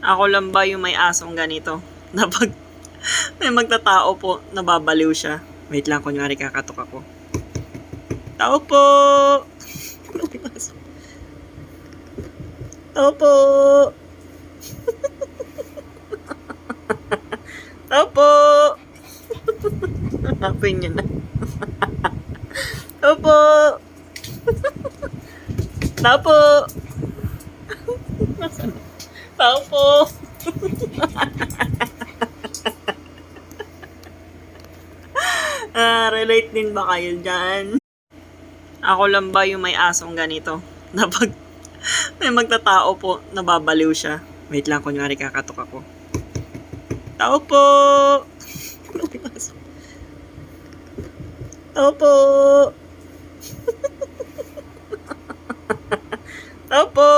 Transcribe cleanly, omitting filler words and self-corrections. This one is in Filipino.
Ako lang ba yung may asong ganito? Na pag may magtatao po, nababaliw siya. Wait lang, kunyari kakatok ako. Tao po! Tao po! Tao po! Hanapin niyo na. Tao po! Tao po! Tao po! Relate din ba kayo dyan? Ako lang ba yung may asong ganito? Na pag may magtatao po, nababaliw siya. Wait lang, kunyari kakatok ako. Tao po! Tao po! Tao po!